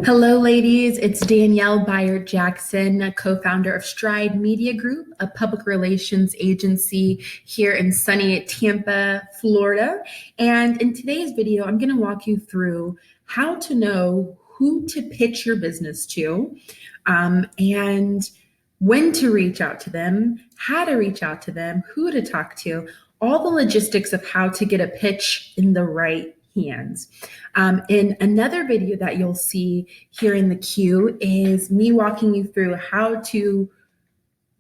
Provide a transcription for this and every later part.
Hello, ladies. It's Danielle Byard Jackson, co-founder of Stride Media Group, a public relations agency here in sunny Tampa, Florida. And in today's video, I'm going to walk you through how to know who to pitch your business to, and when to reach out to them, how to reach out to them, who to talk to, all the logistics of how to get a pitch in the right hands. In another video that you'll see here in the queue is me walking you through how to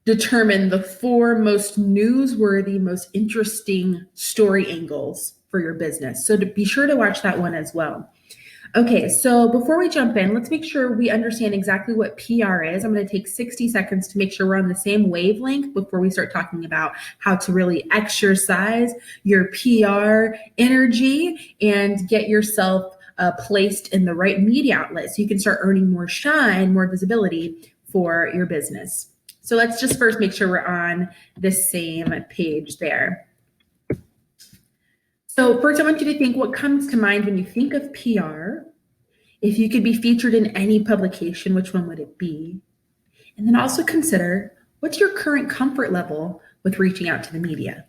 determine the 4 most newsworthy, most interesting story angles for your business. So be sure to watch that one as well. Okay, so before we jump in, let's make sure we understand exactly what PR is. I'm going to take 60 seconds to make sure we're on the same wavelength before we start talking about how to really exercise your PR energy and get yourself placed in the right media outlet so you can start earning more shine, more visibility for your business. So let's just first make sure we're on the same page there. So first, I want you to think what comes to mind when you think of PR. If you could be featured in any publication, which one would it be? And then also consider, what's your current comfort level with reaching out to the media?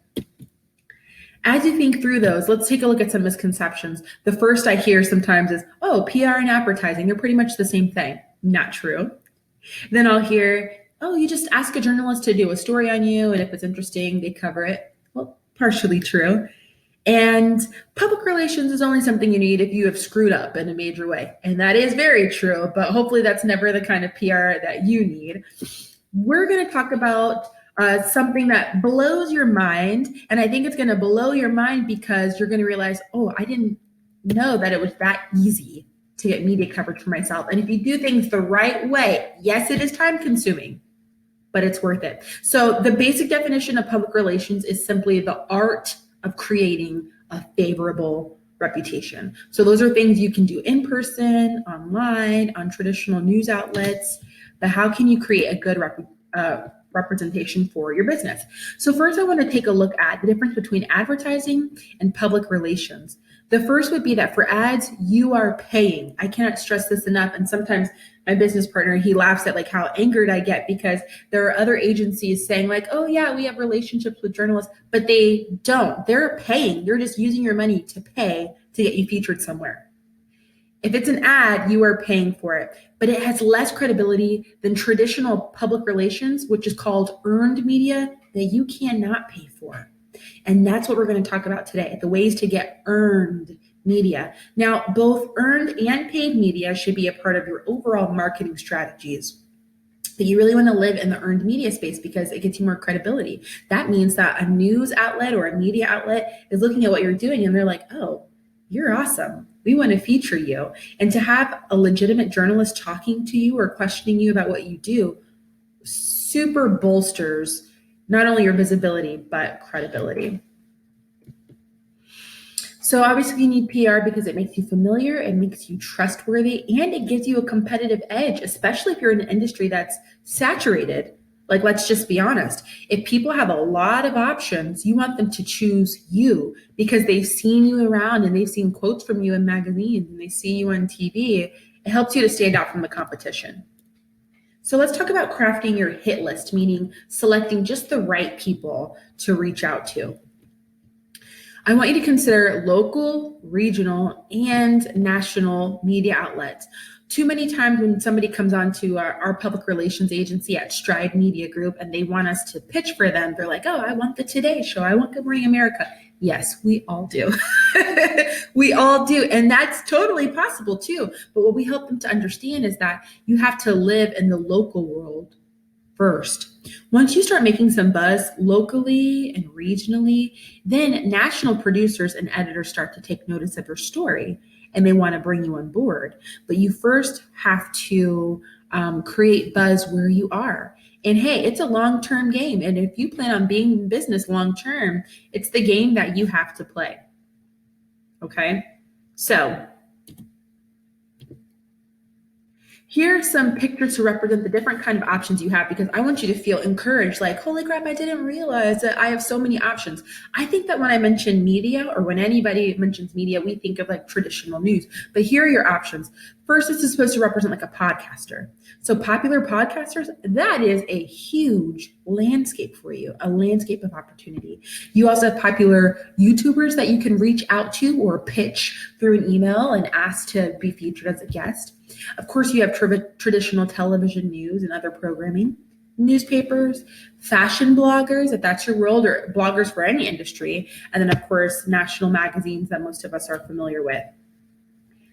As you think through those, let's take a look at some misconceptions. The first I hear sometimes is, oh, PR and advertising, they're pretty much the same thing. Not true. Then I'll hear, oh, you just ask a journalist to do a story on you, and if it's interesting, they cover it. Well, partially true. And public relations is only something you need if you have screwed up in a major way. And that is very true, but hopefully that's never the kind of PR that you need. We're going to talk about something that blows your mind. And I think it's going to blow your mind because you're going to realize, oh, I didn't know that it was that easy to get media coverage for myself. And if you do things the right way, yes, it is time consuming, but it's worth it. So the basic definition of public relations is simply the art of creating a favorable reputation. So those are things you can do in person, online, on traditional news outlets, but how can you create a good representation for your business? So first I want to take a look at the difference between advertising and public relations. The first would be that for ads, you are paying. I cannot stress this enough. And sometimes my business partner, he laughs at like how angered I get because there are other agencies saying like, oh yeah, we have relationships with journalists, but they don't. They're paying. They're just using your money to pay to get you featured somewhere. If it's an ad, you are paying for it, but it has less credibility than traditional public relations, which is called earned media that you cannot pay for. And that's what we're going to talk about today, the ways to get earned media. Now, both earned and paid media should be a part of your overall marketing strategies. But you really want to live in the earned media space because it gets you more credibility. That means that a news outlet or a media outlet is looking at what you're doing and they're like, oh, you're awesome. We want to feature you. And to have a legitimate journalist talking to you or questioning you about what you do super bolsters not only your visibility, but credibility. So obviously you need PR because it makes you familiar, it makes you trustworthy, and it gives you a competitive edge, especially if you're in an industry that's saturated. Like, let's just be honest. If people have a lot of options, you want them to choose you because they've seen you around and they've seen quotes from you in magazines and they see you on TV. It helps you to stand out from the competition. So let's talk about crafting your hit list, meaning selecting just the right people to reach out to. I want you to consider local, regional, and national media outlets. Too many times when somebody comes on to our public relations agency at Stride Media Group and they want us to pitch for them, they're like, oh, I want the Today Show. I want Good Morning America. Yes, we all do. We all do. And that's totally possible too. But what we help them to understand is that you have to live in the local world first. Once you start making some buzz locally and regionally, then national producers and editors start to take notice of your story and they want to bring you on board. But you first have to create buzz where you are. And hey, it's a long-term game. And if you plan on being in business long-term, it's the game that you have to play. Okay? So here are some pictures to represent the different kind of options you have because I want you to feel encouraged, like, holy crap, I didn't realize that I have so many options. I think that when I mention media or when anybody mentions media, we think of like traditional news, but here are your options. First, this is supposed to represent like a podcaster. So popular podcasters, that is a huge landscape for you, a landscape of opportunity. You also have popular YouTubers that you can reach out to or pitch through an email and ask to be featured as a guest. Of course, you have traditional television news and other programming, newspapers, fashion bloggers, if that's your world, or bloggers for any industry. And then, of course, national magazines that most of us are familiar with.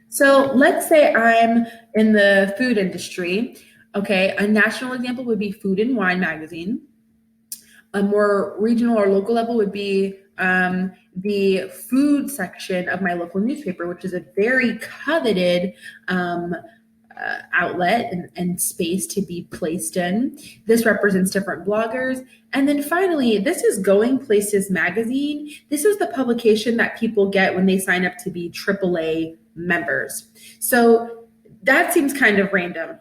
So let's say I'm in the food industry. Okay, a national example would be Food and Wine magazine. A more regional or local level would be the food section of my local newspaper, which is a very coveted outlet and space to be placed in. This represents different bloggers. And then finally, this is Going Places magazine. This is the publication that people get when they sign up to be AAA members. So that seems kind of random,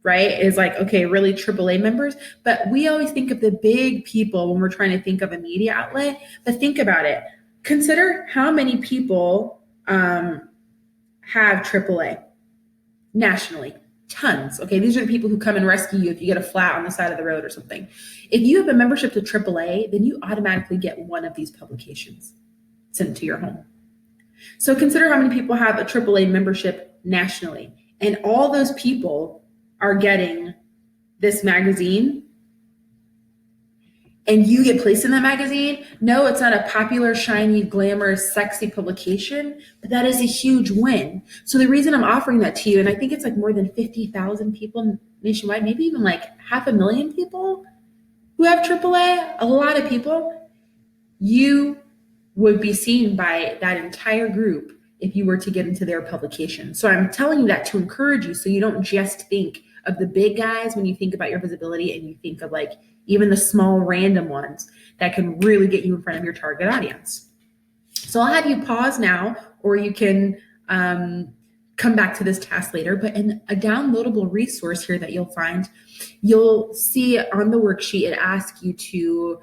right? It's like, okay, really AAA members, but we always think of the big people when we're trying to think of a media outlet. But think about it. Consider how many people have AAA nationally. Tons. Okay, these are the people who come and rescue you if you get a flat on the side of the road or something. If you have a membership to AAA, then you automatically get one of these publications sent to your home. So consider how many people have a AAA membership nationally, and all those people are getting this magazine, and you get placed in that magazine. No, it's not a popular, shiny, glamorous, sexy publication, but that is a huge win. So the reason I'm offering that to you, and I think it's like more than 50,000 people nationwide, maybe even like 500,000 people who have AAA, a lot of people, you would be seen by that entire group if you were to get into their publication. So I'm telling you that to encourage you so you don't just think of the big guys when you think about your visibility, and you think of like even the small random ones that can really get you in front of your target audience. So I'll have you pause now, or you can come back to this task later, but in a downloadable resource here that you'll find, you'll see on the worksheet, it asks you to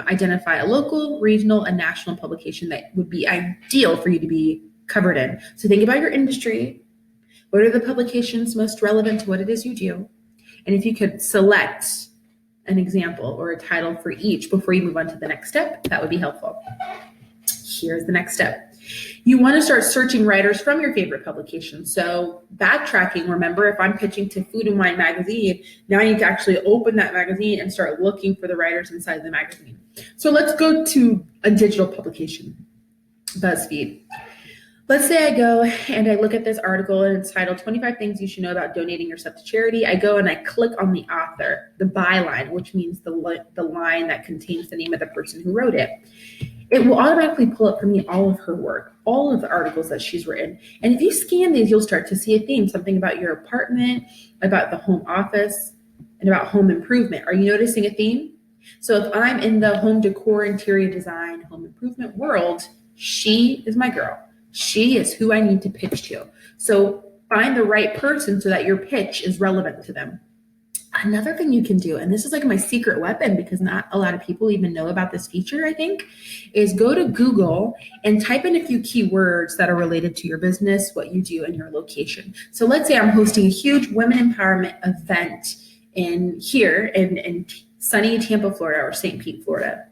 identify a local, regional, and national publication that would be ideal for you to be covered in. So think about your industry. What are the publications most relevant to what it is you do? And if you could select an example or a title for each before you move on to the next step, that would be helpful. Here's the next step. You want to start searching writers from your favorite publication. So backtracking, remember, if I'm pitching to Food and Wine magazine, now I need to actually open that magazine and start looking for the writers inside the magazine. So let's go to a digital publication, BuzzFeed. Let's say I go and I look at this article and it's titled 25 Things You Should Know About Donating Your Stuff to Charity. I go and I click on the author, the byline, which means the line that contains the name of the person who wrote it. It will automatically pull up for me all of her work, all of the articles that she's written. And if you scan these, you'll start to see a theme, something about your apartment, about the home office, and about home improvement. Are you noticing a theme? So if I'm in the home decor, interior design, home improvement world, she is my girl. She is who I need to pitch to. So find the right person so that your pitch is relevant to them. Another thing you can do, and this is like my secret weapon because not a lot of people even know about this feature, I think, is go to Google and type in a few keywords that are related to your business, what you do, and your location. So let's say I'm hosting a huge women empowerment event in sunny Tampa, Florida, or St. Pete, Florida.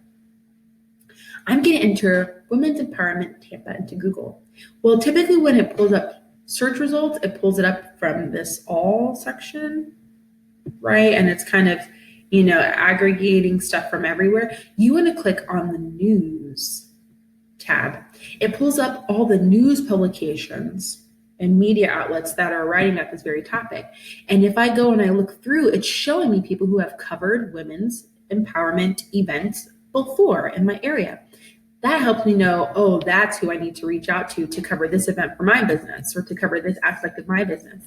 I'm going to enter Women's Empowerment Tampa into Google. Well, typically when it pulls up search results, it pulls it up from this all section, right? And it's kind of, aggregating stuff from everywhere. You want to click on the news tab. It pulls up all the news publications and media outlets that are writing about this very topic. And if I go and I look through, it's showing me people who have covered women's empowerment events before in my area. That helps me know, oh, that's who I need to reach out to cover this event for my business or to cover this aspect of my business.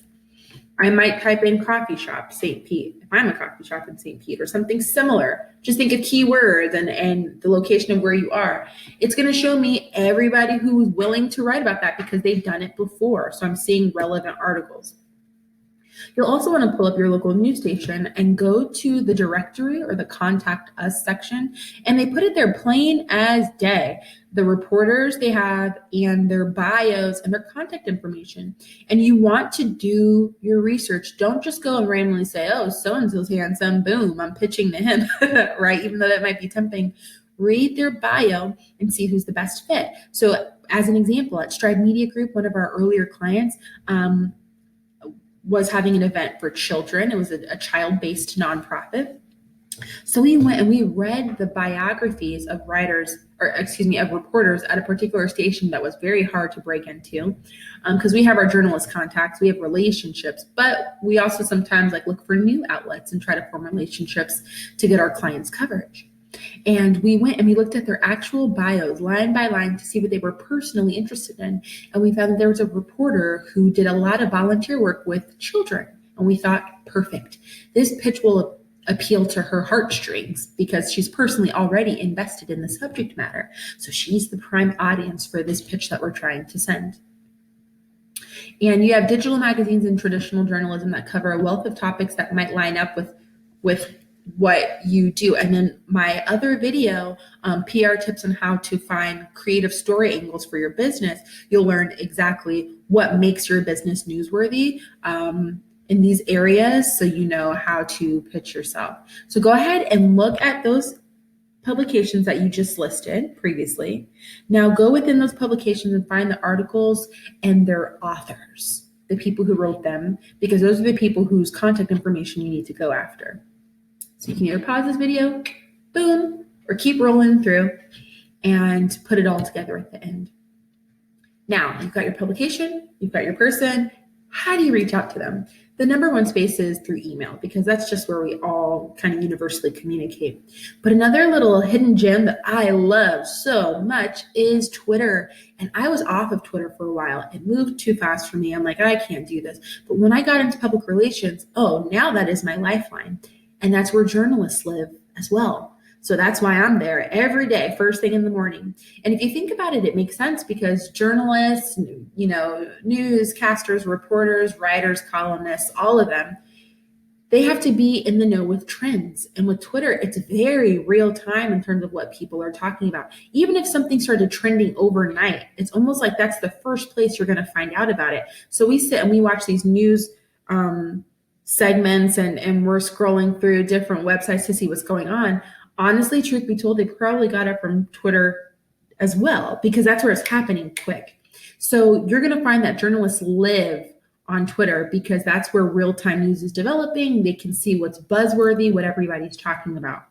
I might type in coffee shop, St. Pete, if I'm a coffee shop in St. Pete or something similar. Just think of keywords and the location of where you are. It's going to show me everybody who is willing to write about that because they've done it before. So I'm seeing relevant articles. You'll also want to pull up your local news station and go to the directory or the contact us section, and they put it there plain as day. The reporters they have and their bios and their contact information. And you want to do your research. Don't just go and randomly say, oh, so-and-so's handsome, boom, I'm pitching to him, right? Even though that might be tempting. Read their bio and see who's the best fit. So as an example, at Stride Media Group, one of our earlier clients, was having an event for children. It was a child-based nonprofit. So we went and we read the biographies of of reporters at a particular station that was very hard to break into, because we have our journalist contacts, we have relationships, but we also sometimes look for new outlets and try to form relationships to get our clients coverage. And we went and we looked at their actual bios line by line to see what they were personally interested in. And we found that there was a reporter who did a lot of volunteer work with children. And we thought, perfect. This pitch will appeal to her heartstrings because she's personally already invested in the subject matter. So she's the prime audience for this pitch that we're trying to send. And you have digital magazines and traditional journalism that cover a wealth of topics that might line up with what you do. And then my other video, PR tips on how to find creative story angles for your business, you'll learn exactly what makes your business newsworthy in these areas, so you know how to pitch yourself. So go ahead and look at those publications that you just listed previously. Now go within those publications and find the articles and their authors, the people who wrote them, because those are the people whose contact information you need to go after. So you can either pause this video, boom, or keep rolling through and put it all together at the end. Now, you've got your publication, you've got your person. How do you reach out to them? The number one space is through email, because that's just where we all kind of universally communicate. But another little hidden gem that I love so much is Twitter. And I was off of Twitter for a while. It moved too fast for me. I'm like, I can't do this. But when I got into public relations, now that is my lifeline. And that's where journalists live as well. So that's why I'm there every day, first thing in the morning. And if you think about it, it makes sense, because journalists, newscasters, reporters, writers, columnists, all of them, they have to be in the know with trends. And with Twitter, it's very real time in terms of what people are talking about. Even if something started trending overnight, it's almost like that's the first place you're going to find out about it. So we sit and we watch these news segments and we're scrolling through different websites to see what's going on. Honestly, truth be told, they probably got it from Twitter as well, because that's where it's happening quick. So you're going to find that journalists live on Twitter, because that's where real-time news is developing. They can see what's buzzworthy, what everybody's talking about.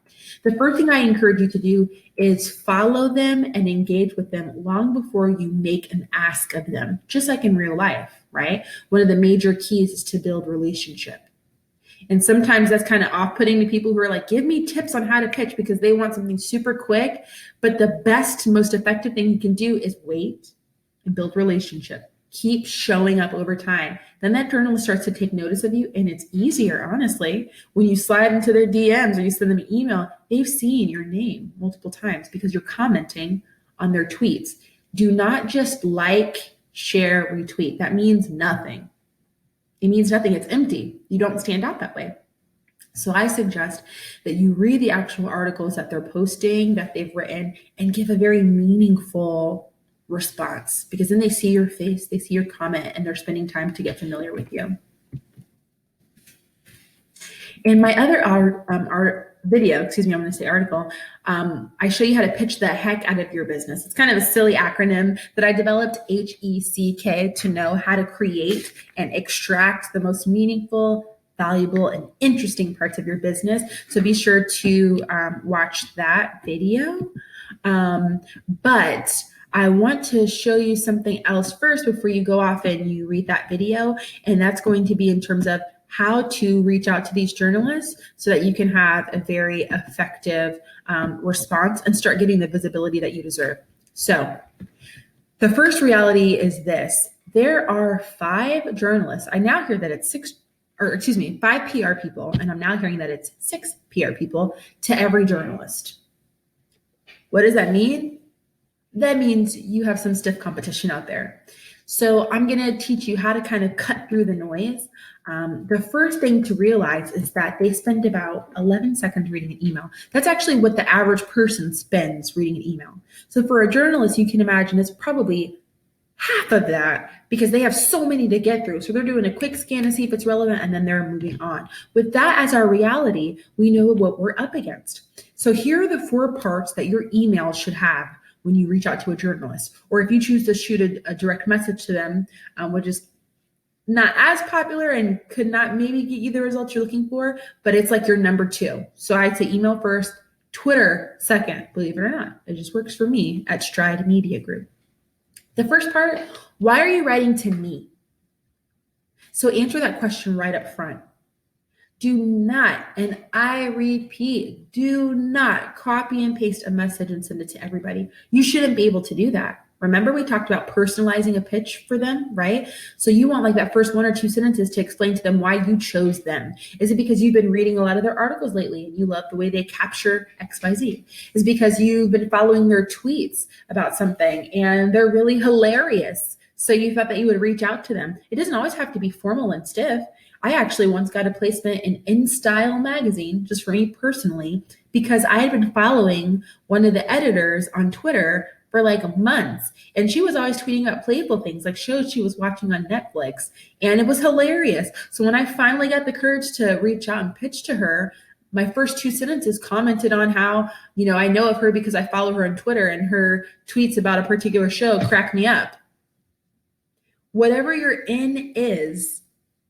The first thing I encourage you to do is follow them and engage with them long before you make an ask of them, just like in real life, right? One of the major keys is to build relationship. And sometimes that's kind of off-putting to people who are like, give me tips on how to pitch, because they want something super quick. But the best, most effective thing you can do is wait and build relationship. Keep showing up over time. Then that journalist starts to take notice of you, and it's easier, honestly. When you slide into their DMs or you send them an email, they've seen your name multiple times because you're commenting on their tweets. Do not just like, share, retweet. That means nothing. It means nothing. It's empty. You don't stand out that way. So I suggest that you read the actual articles that they're posting, that they've written, and give a very meaningful response, because then they see your face, they see your comment, and they're spending time to get familiar with you. In my other article, I show you how to pitch the heck out of your business. It's kind of a silly acronym that I developed, HECK, to know how to create and extract the most meaningful, valuable, and interesting parts of your business. So be sure to watch that video. But I want to show you something else first before you go off and you read that video. And that's going to be in terms of how to reach out to these journalists so that you can have a very effective response and start getting the visibility that you deserve. So the first reality is this: there are 5 journalists. I now hear that it's 5 PR people, and I'm now hearing that it's 6 PR people to every journalist. What does that mean? That means you have some stiff competition out there. So I'm going to teach you how to kind of cut through the noise. The first thing to realize is that they spend about 11 seconds reading an email. That's actually what the average person spends reading an email. So for a journalist, you can imagine it's probably half of that because they have so many to get through. So they're doing a quick scan to see if it's relevant, and then they're moving on. With that as our reality, we know what we're up against. So here are the 4 parts that your email should have when you reach out to a journalist, or if you choose to shoot a direct message to them, which is not as popular and could not maybe get you the results you're looking for, but it's like your number 2. So I'd say email first, Twitter second, believe it or not. It just works for me at Stride Media Group. The first part, why are you writing to me? So answer that question right up front. Do not, and I repeat, do not copy and paste a message and send it to everybody. You shouldn't be able to do that. Remember we talked about personalizing a pitch for them, right? So you want like that first 1 or 2 sentences to explain to them why you chose them. Is it because you've been reading a lot of their articles lately and you love the way they capture XYZ? Is it because you've been following their tweets about something and they're really hilarious? So you thought that you would reach out to them. It doesn't always have to be formal and stiff. I actually once got a placement in InStyle magazine, just for me personally, because I had been following one of the editors on Twitter for like months. And she was always tweeting out playful things like shows she was watching on Netflix. And it was hilarious. So when I finally got the courage to reach out and pitch to her, my first 2 sentences commented on how, I know of her because I follow her on Twitter, and her tweets about a particular show crack me up. Whatever your in is,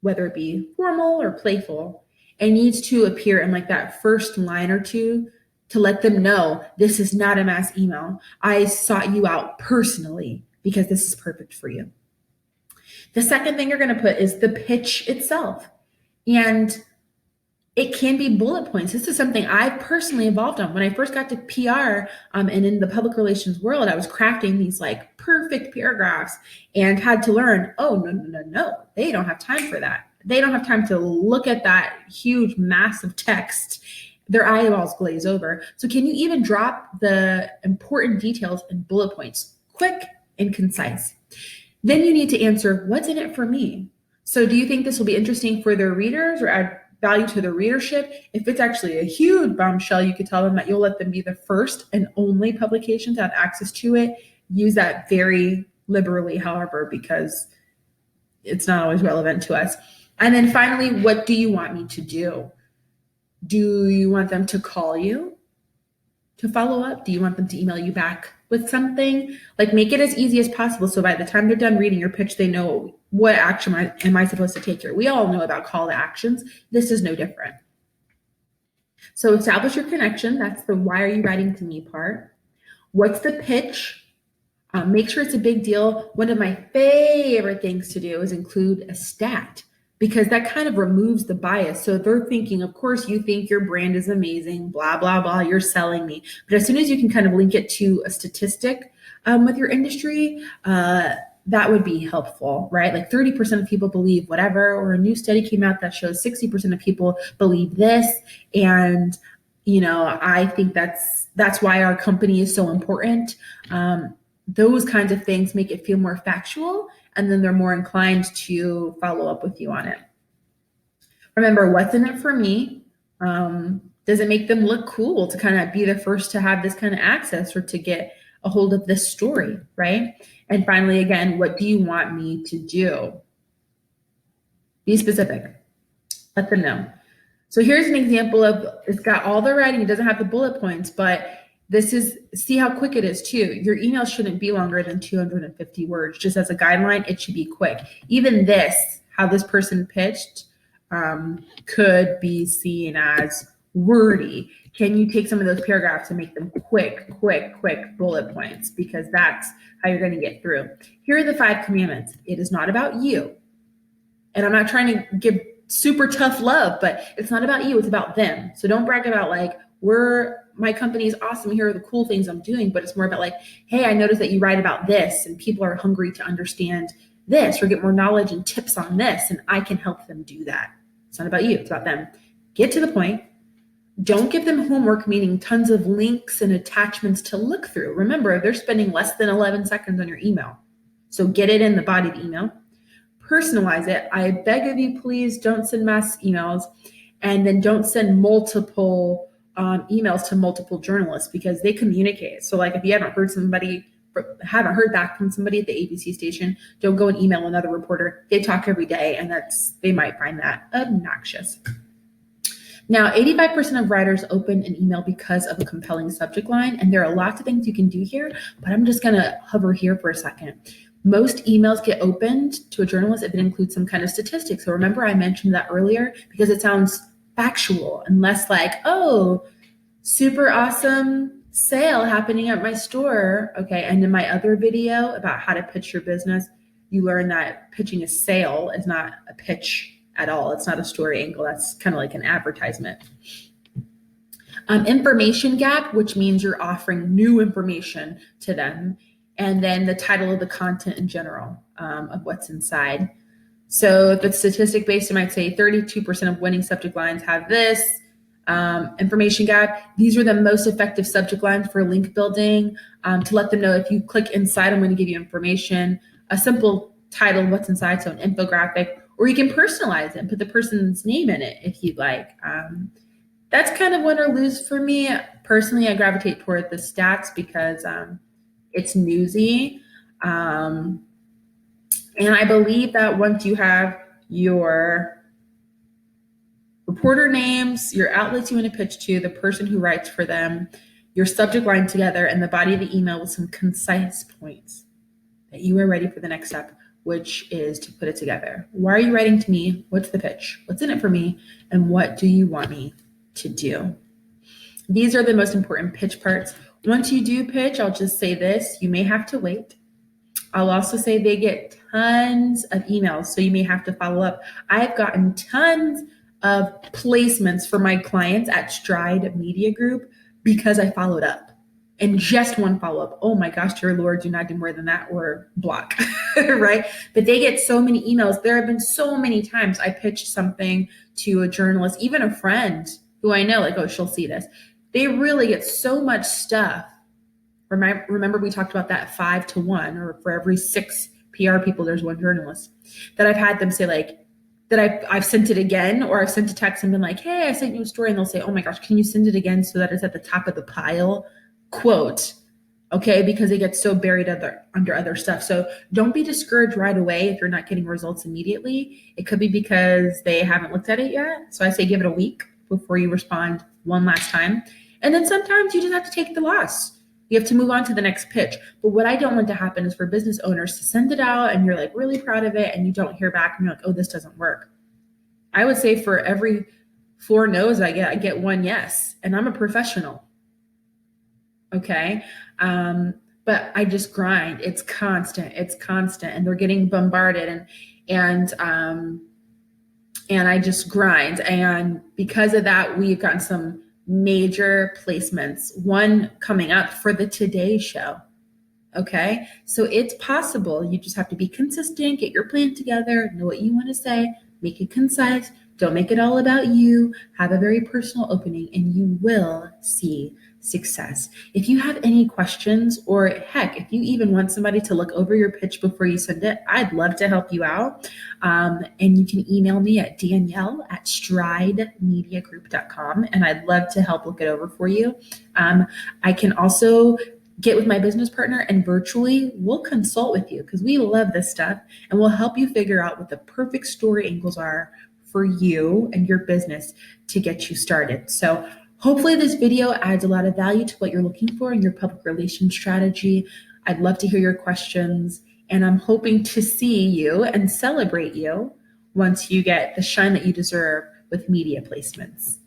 whether it be formal or playful, it needs to appear in like that first line or 2 to let them know this is not a mass email. I sought you out personally because this is perfect for you. The second thing you're going to put is the pitch itself. And it can be bullet points. This is something I personally evolved on. When I first got to PR and in the public relations world, I was crafting these like perfect paragraphs and had to learn, no. They don't have time for that. They don't have time to look at that huge, massive text. Their eyeballs glaze over. So can you even drop the important details in bullet points, quick and concise? Then you need to answer, what's in it for me? So do you think this will be interesting for their readers or add value to the readership? If it's actually a huge bombshell, you could tell them that you'll let them be the first and only publication to have access to it. Use that very liberally, however, because it's not always relevant to us. And then finally, what do you want me to do? Do you want them to call you to follow up? Do you want them to email you back with something? Like, make it as easy as possible so by the time they're done reading your pitch, they know what action am I supposed to take here. We all know about call to actions. This is no different. So establish your connection. That's the why are you writing to me part. What's the pitch? Make sure it's a big deal. One of my favorite things to do is include a stat, because that kind of removes the bias. So they're thinking, of course, you think your brand is amazing, blah, blah, blah, you're selling me. But as soon as you can kind of link it to a statistic with your industry, that would be helpful, right? Like 30% of people believe whatever, or a new study came out that shows 60% of people believe this. And, I think that's why our company is so important. Those kinds of things make it feel more factual, and then they're more inclined to follow up with you on it. Remember, what's in it for me? Does it make them look cool to kind of be the first to have this kind of access or to get a hold of this story, right? And finally, again, what do you want me to do? Be specific. Let them know. So here's an example of, it's got all the writing, it doesn't have the bullet points, but see how quick it is too. Your email shouldn't be longer than 250 words. Just as a guideline, it should be quick. Even this, how this person pitched, could be seen as wordy. Can you take some of those paragraphs and make them quick bullet points? Because that's how you're going to get through. Here are the 5 commandments. It is not about you. And I'm not trying to give super tough love, but it's not about you. It's about them. So don't brag about like, my company is awesome. Here are the cool things I'm doing. But it's more about like, hey, I noticed that you write about this and people are hungry to understand this or get more knowledge and tips on this. And I can help them do that. It's not about you. It's about them. Get to the point. Don't give them homework, meaning tons of links and attachments to look through. Remember, they're spending less than 11 seconds on your email. So get it in the body of the email, personalize it. I beg of you, please don't send mass emails, and then don't send multiple emails to multiple journalists because they communicate. So like if you haven't heard back from somebody at the ABC station, don't go and email another reporter. They talk every day, and they might find that obnoxious. Now, 85% of writers open an email because of a compelling subject line, and there are lots of things you can do here, but I'm just gonna hover here for a second. Most emails get opened to a journalist if it includes some kind of statistics. So remember I mentioned that earlier because it sounds factual and less like, oh, super awesome sale happening at my store. Okay, and in my other video about how to pitch your business, you learn that pitching a sale is not a pitch at all. It's not a story angle. That's kind of like an advertisement. Information gap, which means you're offering new information to them. And then the title of the content in general of what's inside. So if it's statistic based, you might say 32% of winning subject lines have this. Information gap. These are the most effective subject lines for link building to let them know if you click inside, I'm going to give you information, a simple title, what's inside, so an infographic, or you can personalize it and put the person's name in it if you'd like. That's kind of win or lose for me. Personally, I gravitate toward the stats because it's newsy. And I believe that once you have your reporter names, your outlets you want to pitch to, the person who writes for them, your subject line together, and the body of the email with some concise points, that you are ready for the next step, which is to put it together. Why are you writing to me? What's the pitch? What's in it for me? And what do you want me to do? These are the most important pitch parts. Once you do pitch, I'll just say this, you may have to wait. I'll also say they get tons of emails, so you may have to follow up. I've gotten tons of placements for my clients at Stride Media Group because I followed up. And just one follow-up. Oh my gosh, dear Lord, do not do more than that or block, right? But they get so many emails. There have been so many times I pitched something to a journalist, even a friend who I know, like, oh, she'll see this. They really get so much stuff. Remember we talked about that 5 to 1, or for every 6 PR people, there's one journalist, that I've had them say like, that I've sent it again, or I've sent a text and been like, hey, I sent you a story. And they'll say, oh my gosh, can you send it again so that it's at the top of the pile? Quote, okay, because they get so buried under other stuff. So don't be discouraged right away if you're not getting results immediately. It could be because they haven't looked at it yet. So I say give it a week before you respond one last time. And then sometimes you just have to take the loss. You have to move on to the next pitch. But what I don't want to happen is for business owners to send it out and you're like really proud of it and you don't hear back and you're like, oh, this doesn't work. I would say for every 4 no's I get 1 yes. And I'm a professional. Okay. But I just grind. It's constant. And they're getting bombarded and I just grind. And because of that, we've gotten some major placements, one coming up for the Today Show. Okay. So it's possible. You just have to be consistent, get your plan together, know what you want to say, make it concise. Don't make it all about you. Have a very personal opening and you will see success. If you have any questions, or heck, if you even want somebody to look over your pitch before you send it, I'd love to help you out. And you can email me at danielle@stridemediagroup.com and I'd love to help look it over for you. I can also get with my business partner and virtually we'll consult with you because we love this stuff and we'll help you figure out what the perfect story angles are for you and your business to get you started. So hopefully this video adds a lot of value to what you're looking for in your public relations strategy. I'd love to hear your questions and I'm hoping to see you and celebrate you once you get the shine that you deserve with media placements.